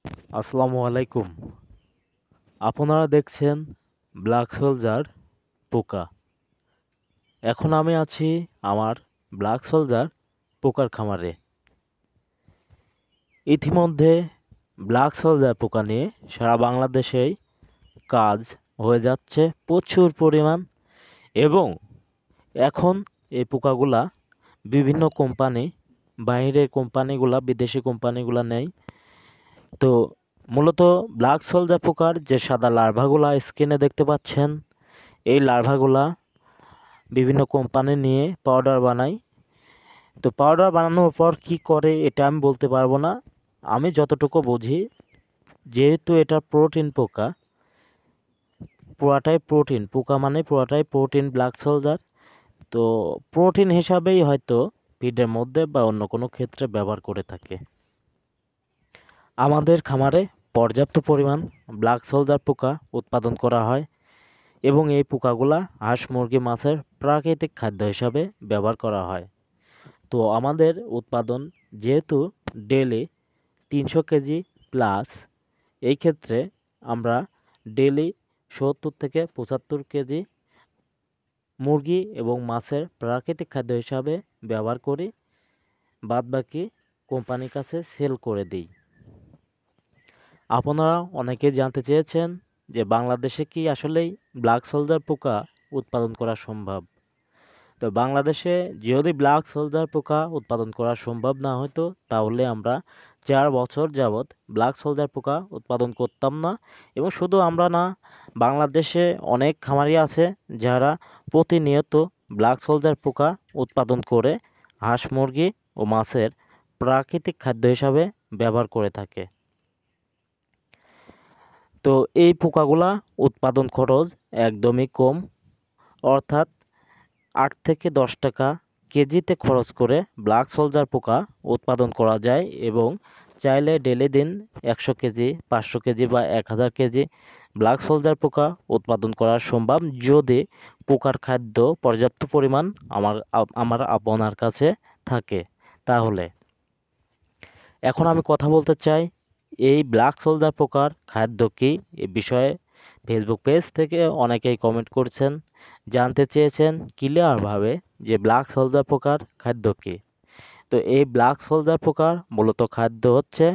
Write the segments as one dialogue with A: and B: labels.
A: আসসালামু আলাইকুম। আপনারা দেখছেন ব্ল্যাক সোলজার পোকা। এখন আমি আছি আমার ব্ল্যাক সোলজার পোকার খামারে। ইতিমধ্যে ব্ল্যাক সোলজার পোকা নিয়ে সারা বাংলাদেশেই কাজ হয়ে যাচ্ছে প্রচুর পরিমাণ, এবং এখন এই পোকাগুলা বিভিন্ন কোম্পানি, বাইরের কোম্পানিগুলা, বিদেশি কোম্পানিগুলা নেয়। তো মূলত ব্ল্যাক সোলজার পোকার যে সাদা লার্ভাগুলা স্ক্রিনে দেখতে পাচ্ছেন, এই লার্ভাগুলা বিভিন্ন কোম্পানি নিয়ে পাউডার বানায়। তো পাউডার বানানোর পর কি করে এটা আমি বলতে পারবো না। আমি যতটুকু বুঝি, যেহেতু এটা প্রোটিন পোকা, পুরাটাই প্রোটিন পোকা, মানে পুরাটাই প্রোটিন ব্ল্যাক সোলজার। তো প্রোটিন হিসাবেই হয়তো ফিডের মধ্যে বা অন্য কোনো ক্ষেত্রে ব্যবহার করে থাকে। আমাদের খামারে পর্যাপ্ত পরিমাণ ব্ল্যাক সোলজার পোকা উৎপাদন করা হয়, এবং এই পোকাগুলা হাঁস, মুরগি, মাছের প্রাকৃতিক খাদ্য হিসাবে ব্যবহার করা হয়। তো আমাদের উৎপাদন যেহেতু ডেলি ৩০০ কেজি প্লাস, এই ক্ষেত্রে আমরা ডেলি ৭০ থেকে ৭৫ কেজি মুরগি এবং মাছের প্রাকৃতিক খাদ্য হিসাবে ব্যবহার করি, বাদবাকি কোম্পানির কাছে সেল করে দিই। আপনারা অনেকে জানতে চেয়েছেন যে বাংলাদেশে কি আসলেই ব্ল্যাক সোলজার পোকা উৎপাদন করা সম্ভব। তো বাংলাদেশে যদি ব্ল্যাক সোলজার পোকা উৎপাদন করা সম্ভব না হতো, তাহলে আমরা ৪ বছর যাবৎ ব্ল্যাক সোলজার পোকা উৎপাদন করতাম না। এবং শুধু আমরা না, বাংলাদেশে অনেক খামারি আছে যারা প্রতিনিয়ত ব্ল্যাক সোলজার পোকা উৎপাদন করে হাঁস, মুরগি ও মাছের প্রাকৃতিক খাদ্য হিসাবে ব্যবহার করে থাকে। তো এই পোকাগুলা উৎপাদন খরচ একদমই কম, অর্থাৎ ৮ থেকে ১০ টাকা কেজিতে খরচ করে ব্ল্যাক সোলজার পোকা উৎপাদন করা যায়, এবং চাইলে ডেলি দিন ১০০ কেজি, ৫০০ কেজি বা ১০০০ কেজি ব্ল্যাক সোলজার পোকা উৎপাদন করা সম্ভব, যদি পোকার খাদ্য পর্যাপ্ত পরিমাণ আমার আপনার কাছে থাকে। তাহলে এখন আমি কথা বলতে চাই এই ব্ল্যাক সোলজার পোকার খাদ্য কী এ বিষয়ে। ফেসবুক পেজ থেকে অনেকেই কমেন্ট করছেন, জানতে চেয়েছেন ক্লিয়ারভাবে যে ব্ল্যাক সোলজার পোকার খাদ্য কী। তো এই ব্ল্যাক সোলজার পোকার মূলত খাদ্য হচ্ছে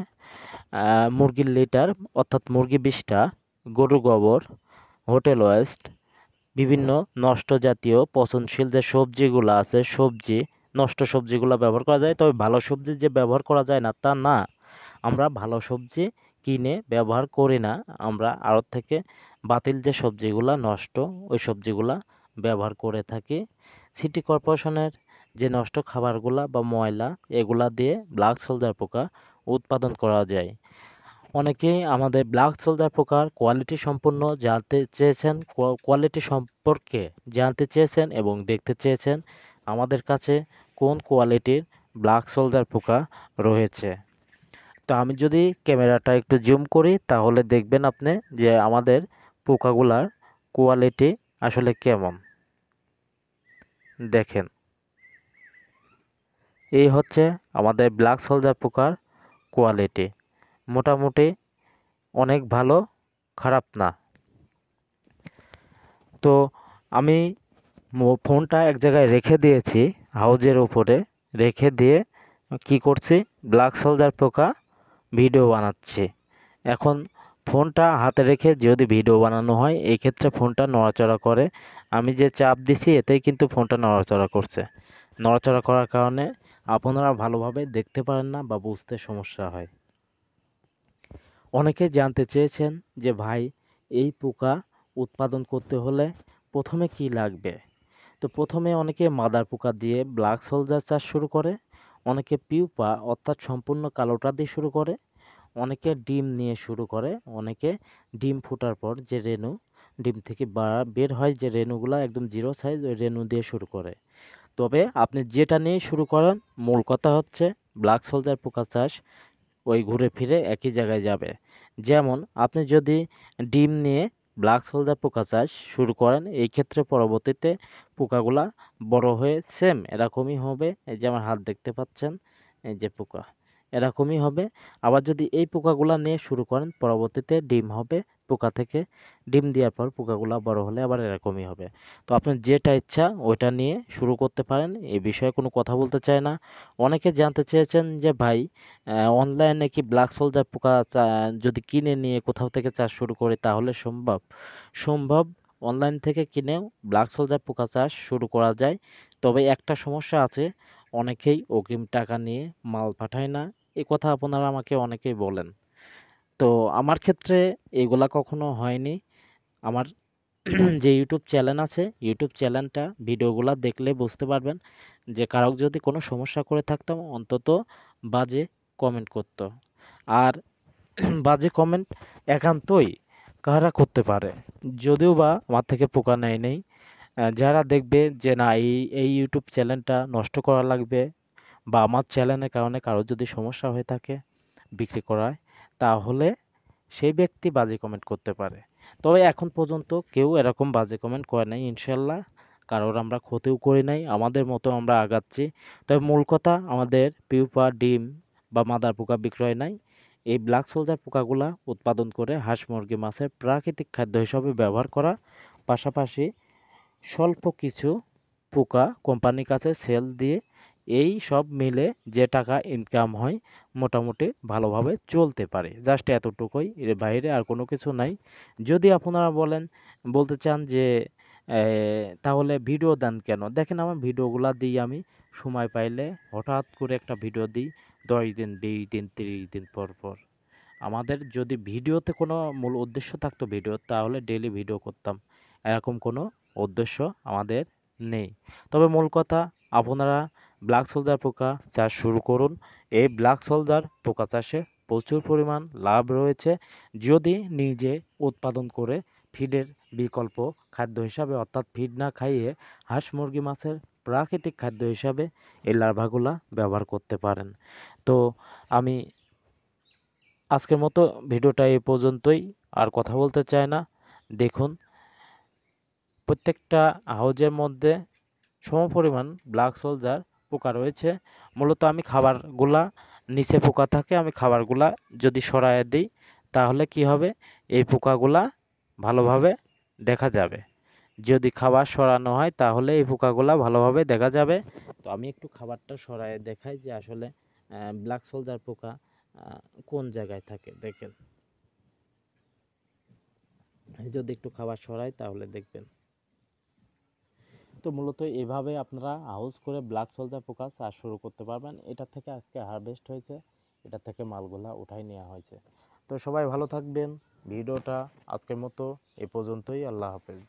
A: মুরগির লিটার, অর্থাৎ মুরগি বিষ্ঠা, গরু গোবর, হোটেল ওয়েস্ট, বিভিন্ন নষ্ট জাতীয় পচনশীল যে সবজিগুলো আছে, নষ্ট সবজিগুলো ব্যবহার করা যায়। তবে ভালো সবজি যে ব্যবহার করা যায় না তা না, আমরা ভালো সবজি কিনে ব্যবহার করি না। আমরা আড়ত থেকে বাতিল যে সবজিগুলা নষ্ট, ওই সবজিগুলা ব্যবহার করে থাকি। সিটি কর্পোরেশনের যে নষ্ট খাবারগুলা বা ময়লা, এগুলা দিয়ে ব্ল্যাক সোলজার পোকা উৎপাদন করা যায়। অনেকেই আমাদের ব্ল্যাক সোলজার পোকার কোয়ালিটি সম্পূর্ণ জানতে চেয়েছেন, কোয়ালিটি সম্পর্কে জানতে চেয়েছেন এবং দেখতে চেয়েছেন আমাদের কাছে কোন কোয়ালিটির ব্ল্যাক সোলজার পোকা রয়েছে। তো আমি যদি ক্যামেরাটা একটু জুম করি, তাহলে দেখবেন আপনি যে আমাদের পোকাগুলার কোয়ালিটি আসলে কেমন। দেখেন, এই হচ্ছে আমাদের ব্ল্যাক সোলজার পোকার কোয়ালিটি। মোটামুটি অনেক ভালো, খারাপ না। তো আমি ফোনটা এক জায়গায় রেখে দিয়েছি, হাউজের উপরে রেখে দিয়ে কি করছি, ব্ল্যাক সোলজার পোকা ভিডিও বানাচ্ছি। এখন ফোনটা হাতে রেখে যদি ভিডিও বানানো হয়, এই ক্ষেত্রে ফোনটা নড়াচড়া করে। আমি যে চাপ দিছি এতেই কিন্তু ফোনটা নড়াচড়া করছে। নড়াচড়া করার কারণে আপনারা ভালোভাবে দেখতে পারেন না বা বুঝতে সমস্যা হয়। অনেকে জানতে চেয়েছেন যে ভাই, এই পোকা উৎপাদন করতে হলে প্রথমে কি লাগবে। তো প্রথমে অনেকে মাদার পোকা দিয়ে ব্ল্যাক সোলজার চাষ শুরু করে, অনেকে পিউপা অর্থাৎ সম্পূর্ণ কালোটা দিয়ে শুরু করে, অনেকে ডিম নিয়ে শুরু করে, অনেকে ডিম ফোটার পর যে রেণু ডিম থেকে বের হয়, যে রেণুগুলা একদম জিরো সাইজ, ওই রেণু দিয়ে শুরু করে। তবে আপনি যেটা নিয়ে শুরু করেন, মূল কথা হচ্ছে ব্ল্যাক সোলজার পোকা চাষ ওই ঘুরে ফিরে একই জায়গায় যাবে। যেমন আপনি যদি ডিম নিয়ে ব্ল্যাক সোলজার পোকা চাষ শুরু করেন, এই ক্ষেত্রে পরবর্তীতে পোকাগুলা বড় হয়ে সেম এরকমই হবে। এই যে আমার হাত দেখতে পাচ্ছেন, এই যে পোকা, এরকমই হবে। আবার যদি এই পোকাগুলা নিয়ে শুরু করেন, পরবর্তীতে ডিম হবে পোকা থেকে। ডিম দেওয়ার পর পোকাগুলা বড় হলে আবার এরকমই হবে। তো আপনার যেটা ইচ্ছা ওইটা নিয়ে শুরু করতে পারেন। এই বিষয়ে কোনো কথা বলতে চাই না। অনেকে জানতে চেয়েছেন যে ভাই, অনলাইনে কি ব্ল্যাক সোলজার পোকা যদি কিনে নিয়ে কোথাও থেকে চাষ শুরু করি তাহলে সম্ভব? সম্ভব। অনলাইন থেকে কিনেও ব্ল্যাক সোলজার পোকা চাষ শুরু করা যায়। তবে একটা সমস্যা আছে, অনেকেই অগ্রিম টাকা নিয়ে মাল পাঠায় না। এ কথা আপনারা আমাকে অনেকেই বলেন। তো আমার ক্ষেত্রে এগুলা কখনো হয়নি। আমার যে ইউটিউব চ্যানেল আছে, ইউটিউব চ্যানেলটা ভিডিওগুলা দেখলে বুঝতে পারবেন যে কারো যদি কোনো সমস্যা করে থাকতাম অন্তত বাজে কমেন্ট করতো। আর বাজে কমেন্ট একান্তই কারা করতে পারে, যদিও বা আমার থেকে পোকা নেয় নেই। যারা দেখবে যে না এই ইউটিউব চ্যানেলটা নষ্ট করা লাগবে, বা আমার চ্যানেলের কারণে কারো যদি সমস্যা হয়ে থাকে বিক্রি করায়, তাহলে সেই ব্যক্তি বাজে কমেন্ট করতে পারে। তবে এখন পর্যন্ত কেউ এরকম বাজে কমেন্ট করে নাই ইনশাল্লাহ। কারোর আমরা ক্ষতিও করি নাই, আমাদের মতো আমরা আগাচ্ছি। তবে মূল কথা, আমাদের পিউপা, ডিম বা মাদার পোকা বিক্রয় নাই। এই ব্ল্যাক সোলজার পোকাগুলা উৎপাদন করে হাঁস মুরগি মাছের প্রাকৃতিক খাদ্য হিসাবে ব্যবহার করা, পাশাপাশি স্বল্প কিছু পোকা কোম্পানির কাছে সেল দিয়ে এই সব মিলে যে টাকা ইনকাম হয় মোটামুটি ভালোভাবে চলতে পারে। জাস্ট এতটুকুই, এর বাইরে আর কোনো কিছু নাই। যদি আপনারা বলতে চান যে তাহলে ভিডিও দেন কেন, দেখেন আমার ভিডিওগুলা দিই আমি সময় পাইলে। হঠাৎ করে একটা ভিডিও দিই 10 দিন, 20 দিন, 30 দিন পর পর। আমাদের যদি ভিডিওতে কোনো মূল উদ্দেশ্য থাকতো ভিডিও, তাহলে ডেইলি ভিডিও করতাম। এরকম কোনো উদ্দেশ্য আমাদের নেই। তবে মূল কথা, আপনারা ব্ল্যাক সোলজার পোকা চাষ শুরু করুন। এই ব্ল্যাক সোলজার পোকা চাষে প্রচুর পরিমাণ লাভ রয়েছে। যদি নিজে উৎপাদন করে ফিডের বিকল্প খাদ্য হিসাবে, অর্থাৎ ফিড না খাইয়ে হাঁস মুরগি মাছের প্রাকৃতিক খাদ্য হিসাবে এই লার্ভাগুলা ব্যবহার করতে পারেন। তো আমি আজকের মতো ভিডিওটা এই পর্যন্তই, আর কথা বলতে চাই না। দেখুন, প্রত্যেকটা হাউজের মধ্যে সমপরিমাণ ব্ল্যাক সোলজার পোকা রয়েছে। মূলত আমি খাবারগুলা, নিচে পোকা থাকে, আমি খাবারগুলা যদি সরায় দিই তাহলে কি হবে, এই পোকাগুলা ভালোভাবে দেখা যাবে। যদি খাবার সরানো হয় তাহলে এই পোকাগুলা ভালোভাবে দেখা যাবে। তো আমি একটু খাবারটা সরায় দেখাই যে আসলে ব্ল্যাক সোলজার পোকা কোন জায়গায় থাকে। দেখেন, যদি একটু খাবার সরাই তাহলে দেখবেন। তো মূলত এভাবে আপনারা হাউস করে ব্ল্যাক সোলজার পোকা চাষ শুরু করতে পারবেন। এটা থেকে আজকে হারভেস্ট হয়েছে, এটা থেকে মালগুলা উঠাই নেওয়া হয়েছে। তো সবাই ভালো থাকবেন। ভিডিওটা আজকের মতো এ পর্যন্তই। আল্লাহ হাফেজ।